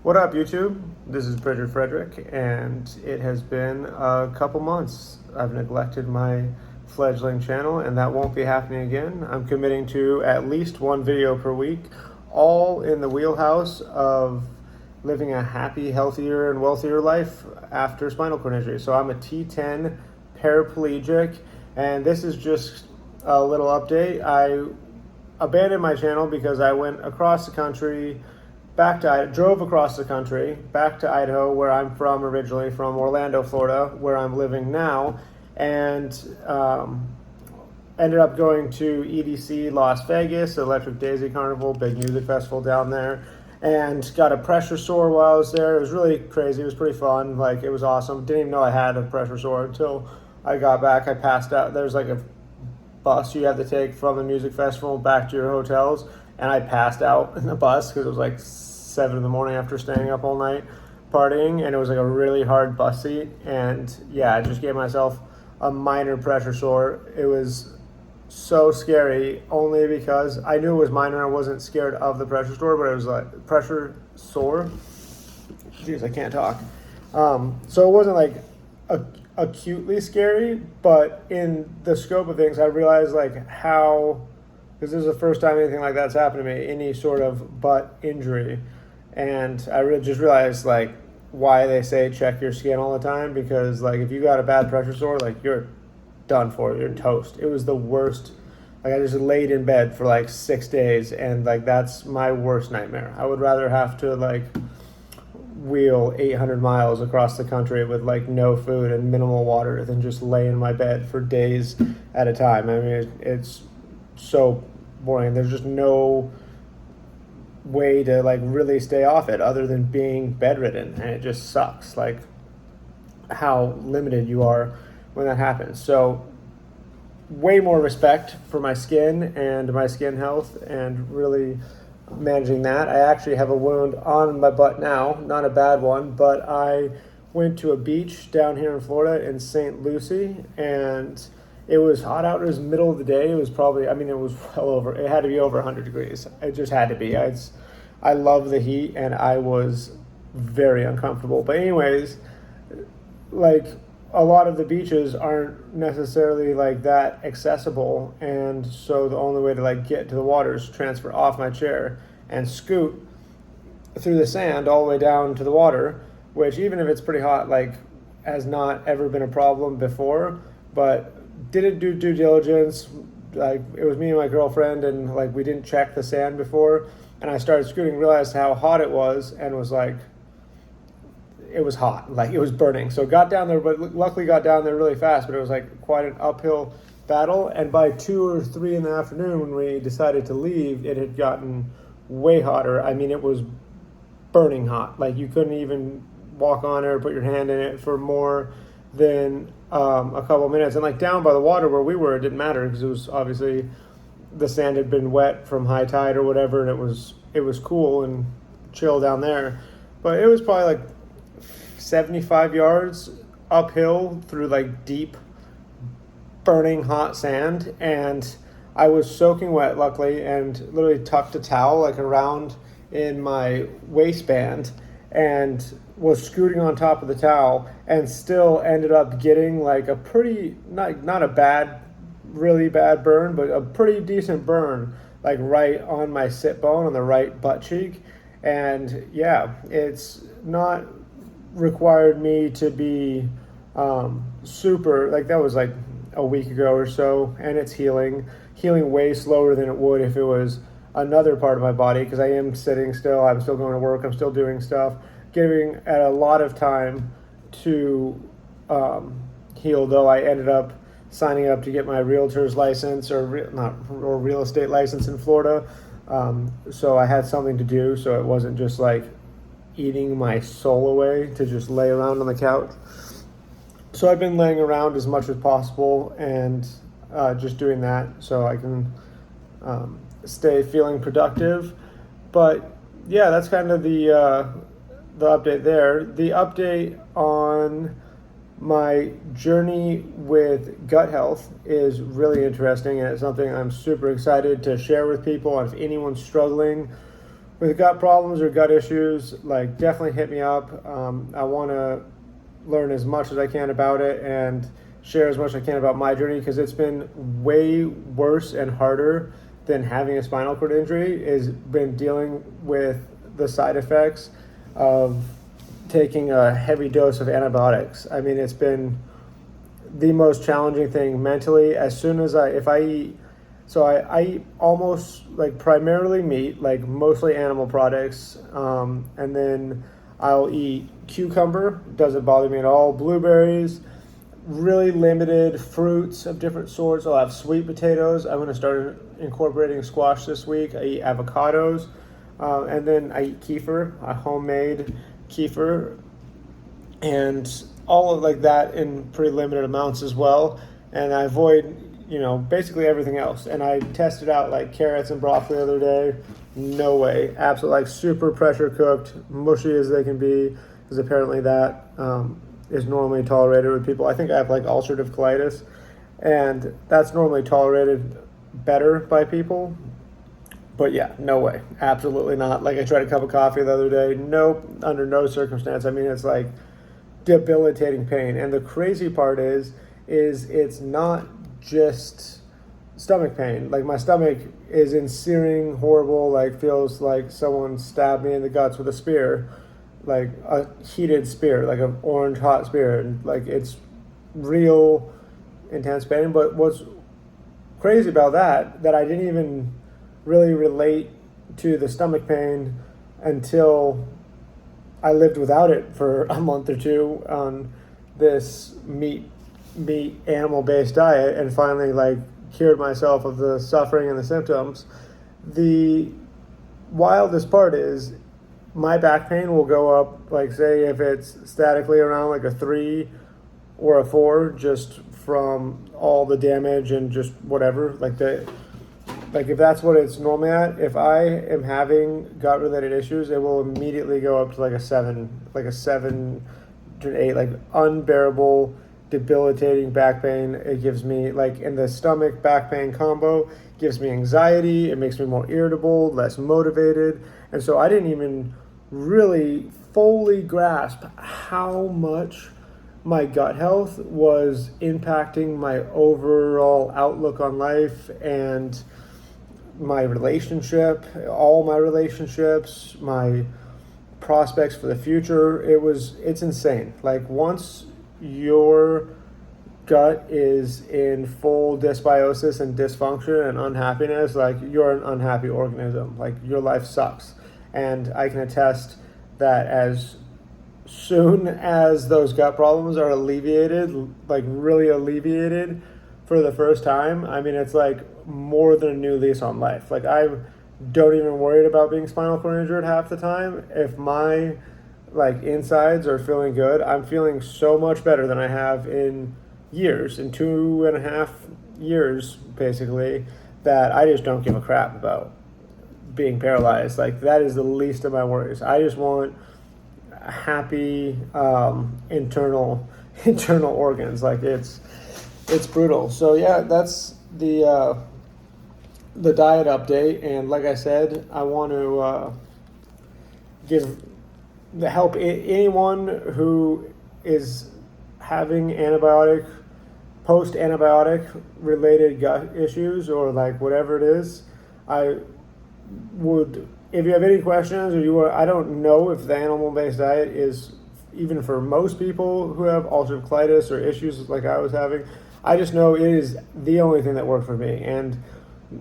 What up, YouTube? This is Bridger Frederick, and it has been a couple months. I've neglected my fledgling channel, and that won't be happening again. I'm committing to at least one video per week, all in the wheelhouse of living a happy, healthier, and wealthier life after spinal cord injury. So I'm a T10 paraplegic, and this is just a little update. I abandoned my channel because I went across the country drove across the country back to Idaho, where I'm from originally, from Orlando, Florida, where I'm living now, and ended up going to EDC Las Vegas, Electric Daisy Carnival, big music festival down there, and got a pressure sore while I was there. It was really crazy. It was pretty fun. Like, it was awesome. Didn't even know I had a pressure sore until I got back. I passed out. There's like a bus you have to take from the music festival back to your hotels, and I passed out in the bus because it was like 7 in the morning after staying up all night partying, and it was like a really hard bus seat, and yeah, I just gave myself a minor pressure sore. It was so scary, only because I knew it was minor. I wasn't scared of the pressure sore, but it was like pressure sore. Jeez, I can't talk. So it wasn't like acutely scary, but in the scope of things, I realized like how, because this is the first time anything like that's happened to me, any sort of butt injury. And I just realized like why they say check your skin all the time, because like if you got a bad pressure sore, like you're done for, you're toast. It was the worst. Like, I just laid in bed for like 6 days, and like that's my worst nightmare. I would rather have to like wheel 800 miles across the country with like no food and minimal water than just lay in my bed for days at a time. I mean, it's so boring. There's just no way to like really stay off it other than being bedridden, and it just sucks like how limited you are when that happens. So way more respect for my skin and my skin health and really managing that. I actually have a wound on my butt now, not a bad one, but I went to a beach down here in Florida in St. Lucie, and it was hot out. It was middle of the day. It was probably, I mean, it was well over, it had to be over 100 degrees. It just had to be. I love the heat, and I was very uncomfortable. But anyways, like a lot of the beaches aren't necessarily like that accessible. And so the only way to like get to the water is transfer off my chair and scoot through the sand all the way down to the water, which even if it's pretty hot, like has not ever been a problem before. But didn't do due diligence. Like, it was me and my girlfriend, and like we didn't check the sand before, and I started scooting, realized how hot it was, and was like, it was hot, like it was burning. So got down there, but luckily got down there really fast, but it was like quite an uphill battle. And by 2 or 3 in the afternoon, when we decided to leave, it had gotten way hotter. I mean, it was burning hot. Like, you couldn't even walk on it or put your hand in it for more than a couple minutes. And like down by the water where we were, it didn't matter because it was obviously the sand had been wet from high tide or whatever, and it was cool and chill down there. But it was probably like 75 yards uphill through like deep burning hot sand, and I was soaking wet, luckily, and literally tucked a towel like around in my waistband and was scooting on top of the towel, and still ended up getting like a pretty, not a bad, really bad burn, but a pretty decent burn, like right on my sit bone on the right butt cheek. And yeah, it's not required me to be super, like that was like a week ago or so, and it's healing way slower than it would if it was another part of my body, because I am sitting still, I'm still going to work, I'm still doing stuff, giving at a lot of time to heal, though I ended up signing up to get my realtor's license or real estate license in Florida. So I had something to do, so it wasn't just like eating my soul away to just lay around on the couch. So I've been laying around as much as possible and just doing that so I can stay feeling productive. But yeah, that's kind of the update there. The update on my journey with gut health is really interesting, and it's something I'm super excited to share with people. And if anyone's struggling with gut problems or gut issues, like definitely hit me up. I want to learn as much as I can about it and share as much as I can about my journey, because it's been way worse and harder than having a spinal cord injury. Is been dealing with the side effects of taking a heavy dose of antibiotics. I mean, it's been the most challenging thing mentally. As soon as if I eat, so I eat almost like primarily meat, like mostly animal products, and then I'll eat cucumber, doesn't bother me at all, blueberries, really limited fruits of different sorts. I'll have sweet potatoes. I'm going to start incorporating squash this week. I eat avocados, and then I eat kefir, a homemade kefir, and all of like that in pretty limited amounts as well. And I avoid, basically everything else. And I tested out like carrots and broccoli the other day. No way. Absolutely, like super pressure cooked, mushy as they can be, because apparently that is normally tolerated with people. I think I have like ulcerative colitis, and that's normally tolerated better by people. But yeah, no way. Absolutely not. Like I tried a cup of coffee the other day. Nope, under no circumstance. I mean, it's like debilitating pain. And the crazy part is it's not just stomach pain. Like my stomach is in searing, horrible, like feels like someone stabbed me in the guts with a spear, like a heated spear, like an orange hot spear. And like it's real intense pain. But what's crazy about that I didn't even really relate to the stomach pain until I lived without it for a month or two on this meat animal-based diet, and finally like cured myself of the suffering and the symptoms. The wildest part is my back pain will go up, like say if it's statically around like a 3 or a 4, just from all the damage and just whatever, like if that's what it's normally at, if I am having gut related issues, it will immediately go up to like a 7 to 8, like unbearable, debilitating back pain. It gives me, like in the stomach back pain combo, gives me anxiety. It makes me more irritable, less motivated. And so I didn't even really fully grasp how much my gut health was impacting my overall outlook on life and my relationship, all my relationships, my prospects for the future. It's insane. Like once your gut is in full dysbiosis and dysfunction and unhappiness, like you're an unhappy organism. Like your life sucks. And I can attest that as soon as those gut problems are alleviated, like really alleviated for the first time, I mean, it's like more than a new lease on life. Like I don't even worry about being spinal cord injured half the time. If my like insides are feeling good, I'm feeling so much better than I have in years, in 2.5 years basically, that I just don't give a crap about being paralyzed. Like that is the least of my worries. I just want happy internal organs. Like it's brutal. So yeah, that's the diet update. And like I said, I want to help anyone who is having post-antibiotic related gut issues or like whatever it is. I would, if you have any questions or I don't know if the animal-based diet is even for most people who have ulcerative colitis or issues like I was having. I just know it is the only thing that worked for me. And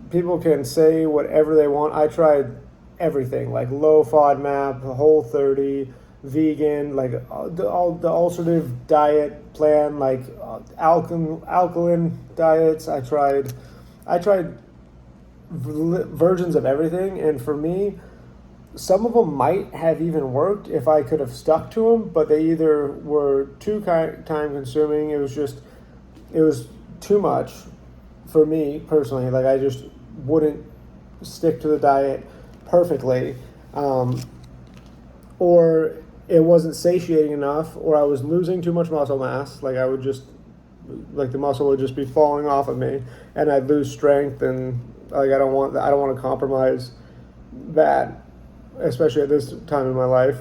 people can say whatever they want. I tried everything, like low FODMAP, Whole30, vegan, like the ulcerative diet plan, like alkaline diets. I tried versions of everything, and for me, some of them might have even worked if I could have stuck to them, but they either were too time consuming. It was too much for me personally. Like I just wouldn't stick to the diet perfectly, or it wasn't satiating enough, or I was losing too much muscle mass. Like I would just, like the muscle would just be falling off of me, and I'd lose strength, and like I don't want to compromise that. especially at this time in my life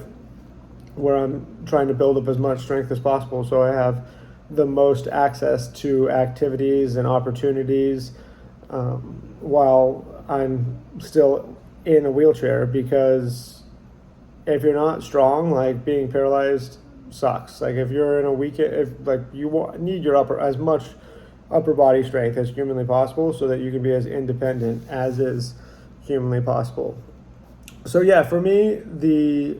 where I'm trying to build up as much strength as possible so I have the most access to activities and opportunities while I'm still in a wheelchair, because if you're not strong, like, being paralyzed sucks. Like, if you're in a if like need your as much upper body strength as humanly possible so that you can be as independent as is humanly possible. So yeah, for me, the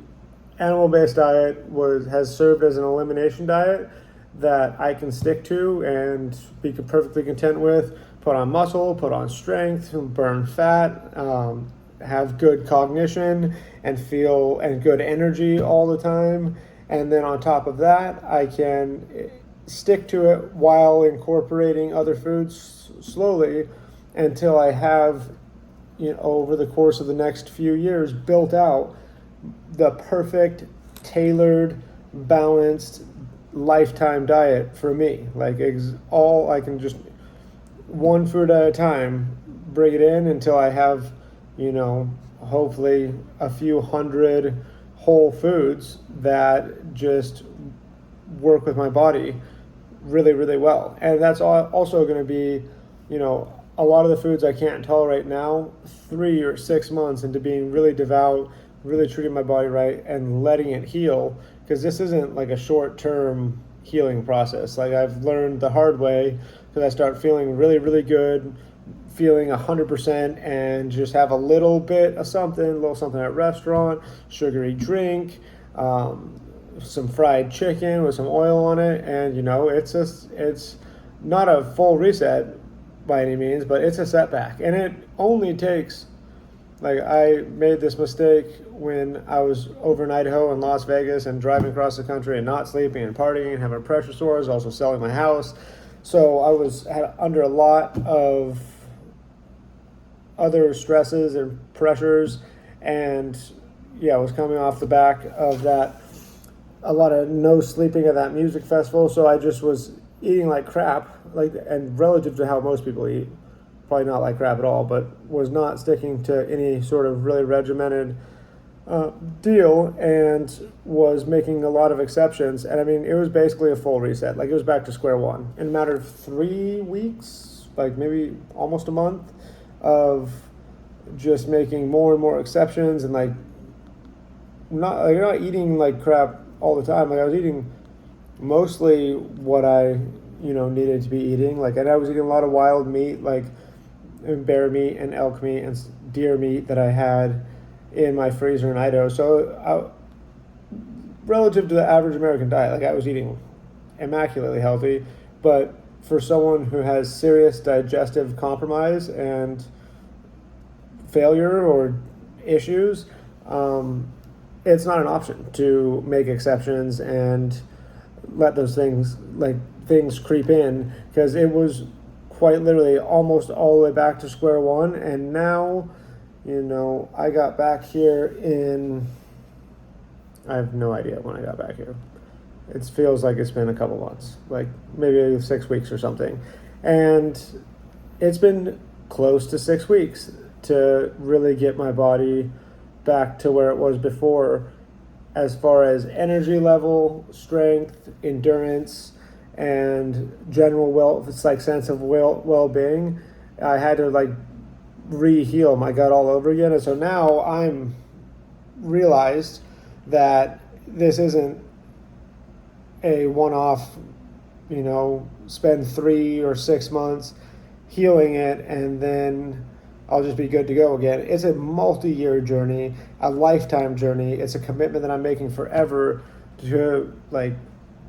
animal-based diet has served as an elimination diet that I can stick to and be perfectly content with. Put on muscle, put on strength, burn fat, have good cognition and good energy all the time. And then on top of that, I can stick to it while incorporating other foods slowly until I have, over the course of the next few years, built out the perfect, tailored, balanced lifetime diet for me. Like, all I can just one food at a time, bring it in until I have, hopefully a few hundred whole foods that just work with my body really, really well. And that's also going to be, a lot of the foods I can't tolerate now, 3 or 6 months into being really devout, really treating my body right and letting it heal, because this isn't like a short-term healing process. Like, I've learned the hard way, because I start feeling really, really good, feeling 100%, and just have a little bit of something, a little something at a restaurant, sugary drink, some fried chicken with some oil on it, and it's not a full reset by any means, but it's a setback. And it only takes, like, I made this mistake when I was over in Idaho and Las Vegas and driving across the country and not sleeping and partying and having pressure sores, also selling my house. So I was under a lot of other stresses and pressures, and I was coming off the back of that, a lot of no sleeping at that music festival. So I just was eating like crap, and relative to how most people eat, probably not like crap at all, but was not sticking to any sort of really regimented deal, and was making a lot of exceptions. And I mean, it was basically a full reset. Like, it was back to square one in a matter of 3 weeks, like maybe almost a month, of just making more and more exceptions, and not eating like crap all the time. Like, I was eating mostly what I needed to be eating. Like, and I was eating a lot of wild meat, like bear meat and elk meat and deer meat that I had in my freezer in Idaho. So relative to the average American diet, like, I was eating immaculately healthy. But for someone who has serious digestive compromise and failure or issues, it's not an option to make exceptions and let those things creep in, because it was quite literally almost all the way back to square one. And now, I got back here I have no idea when I got back here. It feels like it's been a couple months, like maybe 6 weeks or something. And it's been close to 6 weeks to really get my body back to where it was before, as far as energy level, strength, endurance, and general sense of well-being. I had to re-heal my gut all over again. And so now I'm realized that this isn't a one-off, spend 3 or 6 months healing it and then I'll just be good to go again. It's a multi-year journey, a lifetime journey. It's a commitment that I'm making forever to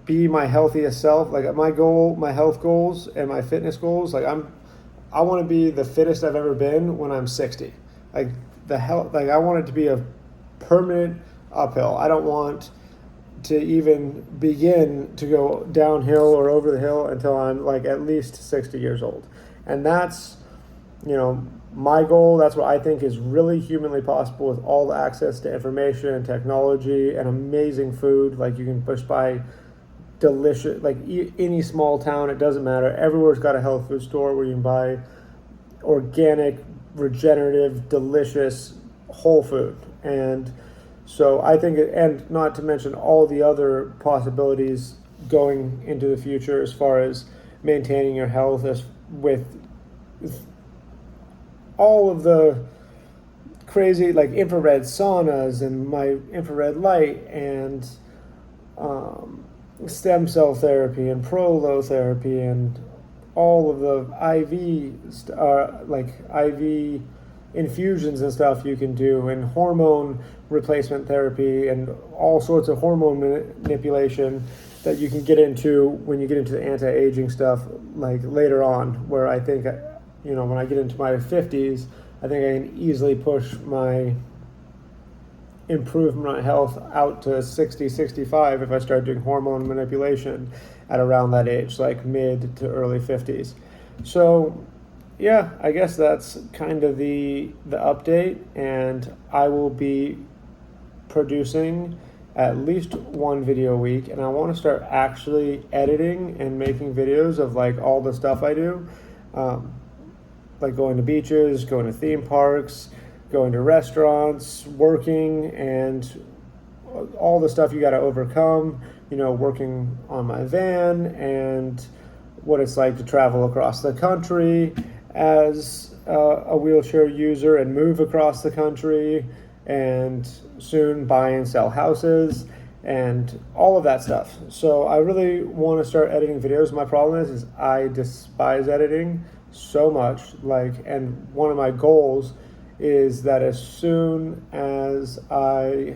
be my healthiest self. Like, my goal, my health goals and my fitness goals, I want to be the fittest I've ever been when I'm 60. I want it to be a permanent uphill. I don't want to even begin to go downhill or over the hill until I'm at least 60 years old. And that's, my goal. That's what I think is really humanly possible with all the access to information and technology and amazing food. Like, you can just buy delicious, any small town, it doesn't matter. Everywhere's got a health food store where you can buy organic, regenerative, delicious, whole food. And so I think, and not to mention all the other possibilities going into the future as far as maintaining your health, as with all of the crazy like infrared saunas and my infrared light and stem cell therapy and prolotherapy and all of the IV infusions and stuff you can do, and hormone replacement therapy and all sorts of hormone manipulation that you can get into when you get into the anti-aging stuff like later on, where I think, when I get into my 50s, I think I can easily push my improvement on health out to 60, 65 if I start doing hormone manipulation at around that age, like mid to early 50s. So yeah, I guess that's kind of the update, and I will be producing at least one video a week, and I want to start actually editing and making videos of like all the stuff I do, like going to beaches, going to theme parks, going to restaurants, working, and all the stuff you got to overcome, working on my van, and what it's like to travel across the country as a wheelchair user and move across the country, and soon buy and sell houses and all of that stuff. So I really want to start editing videos. My problem is I despise editing so much, and one of my goals is that as soon as I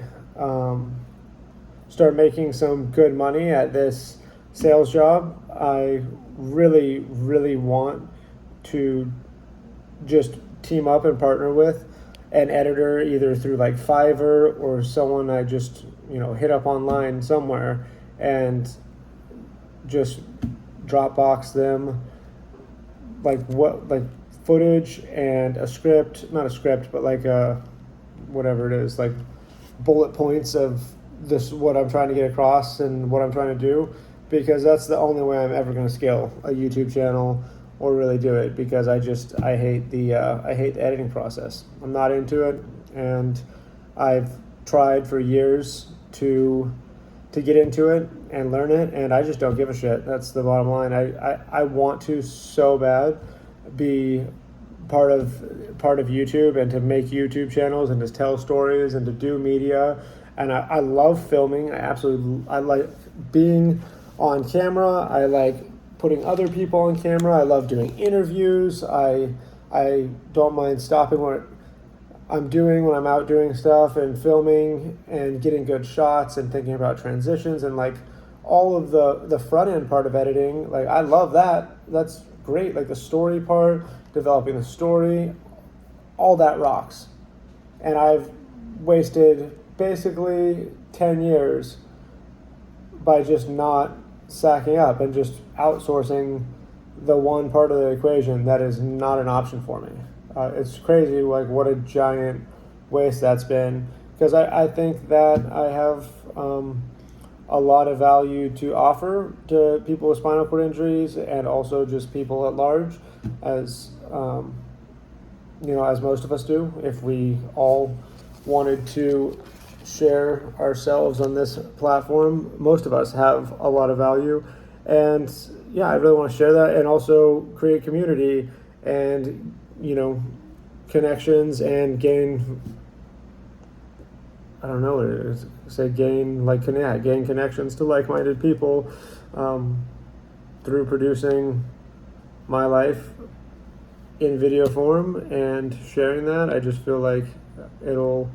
start making some good money at this sales job, I really, really want to just team up and partner with an editor, either through like Fiverr or someone I just hit up online somewhere, and just Dropbox them like footage and a script, not a script, but like whatever it is, like bullet points of this, what I'm trying to get across and what I'm trying to do, because that's the only way I'm ever going to scale a YouTube channel or really do it, because I hate the editing process. I'm not into it, and I've tried for years to get into it and learn it, and I just don't give a shit. That's the bottom line. I want to so bad be part of YouTube, and to make YouTube channels and to tell stories and to do media. And I love filming. I like being on camera. I like putting other people on camera. I love doing interviews. I don't mind stopping what I'm doing when I'm out doing stuff and filming and getting good shots and thinking about transitions and like all of the front end part of editing. Like, I love that. That's great. Like the story part, developing the story, all that rocks. And I've wasted basically 10 years by just not sacking up and just outsourcing the one part of the equation that is not an option for me. It's crazy, like what a giant waste that's been, because I think that I have a lot of value to offer to people with spinal cord injuries, and also just people at large, as as most of us do. If we all wanted to share ourselves on this platform, most of us have a lot of value. And yeah, I really want to share that, and also create community and connections, and gain, I don't know what it is, gain connections to like-minded people through producing my life in video form and sharing that. I just feel like it'll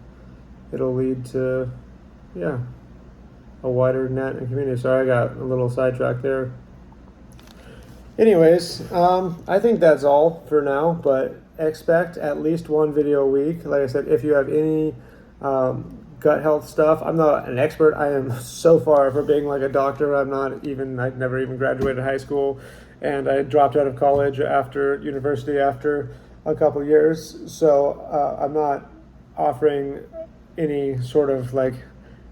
lead to a wider net and community. Sorry, I got a little sidetracked there. Anyways, I think that's all for now, but expect at least one video a week. Like I said, if you have any gut health stuff, I'm not an expert. I am so far from being like a doctor. I've never even graduated high school, and I dropped out of college after university after a couple years. So I'm not offering any sort of like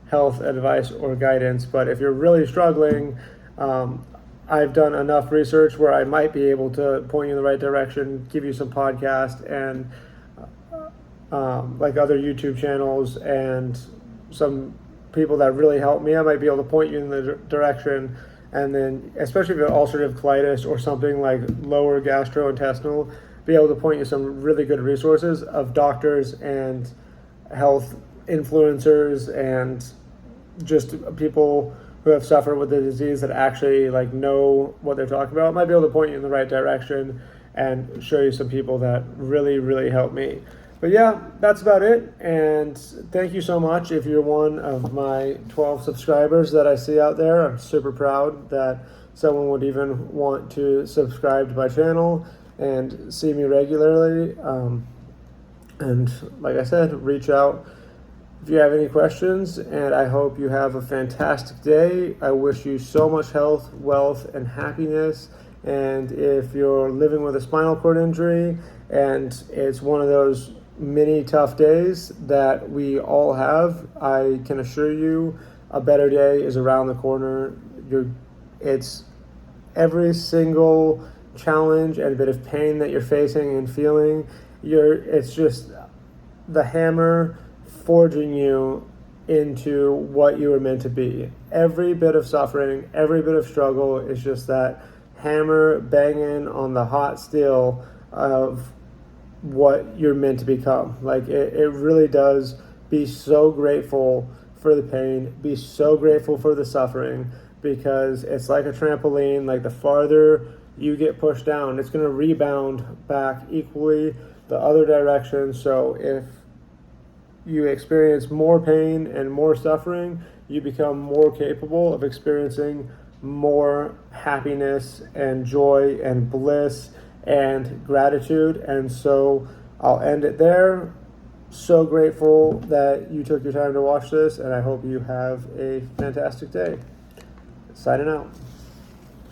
health advice or guidance, but if you're really struggling, I've done enough research where I might be able to point you in the right direction, give you some podcast, and like other YouTube channels and some people that really help me. I might be able to point you in the direction. And then, especially if you have ulcerative colitis or something like lower gastrointestinal, be able to point you some really good resources of doctors and health influencers and just people who have suffered with the disease that actually like know what they're talking about. Might be able to point you in the right direction and show you some people that really help me. But yeah, that's about it. And thank you so much if you're one of my 12 subscribers that I see out there. I'm super proud that someone would even want to subscribe to my channel and see me regularly. And like I said, reach out if you have any questions, and I hope you have a fantastic day. I wish you so much health, wealth, and happiness. And if you're living with a spinal cord injury and it's one of those many tough days that we all have, I can assure you a better day is around the corner. It's every single challenge and bit of pain that you're facing and feeling. It's just the hammer forging you into what you were meant to be. Every bit of suffering, every bit of struggle is just that hammer banging on the hot steel of what you're meant to become. Like it really does. Be so grateful for the pain, be so grateful for the suffering, because it's like a trampoline. Like the farther you get pushed down, it's going to rebound back equally the other direction. So if you experience more pain and more suffering, you become more capable of experiencing more happiness and joy and bliss and gratitude. And so I'll end it there. So grateful that you took your time to watch this, and I hope you have a fantastic day. Signing out.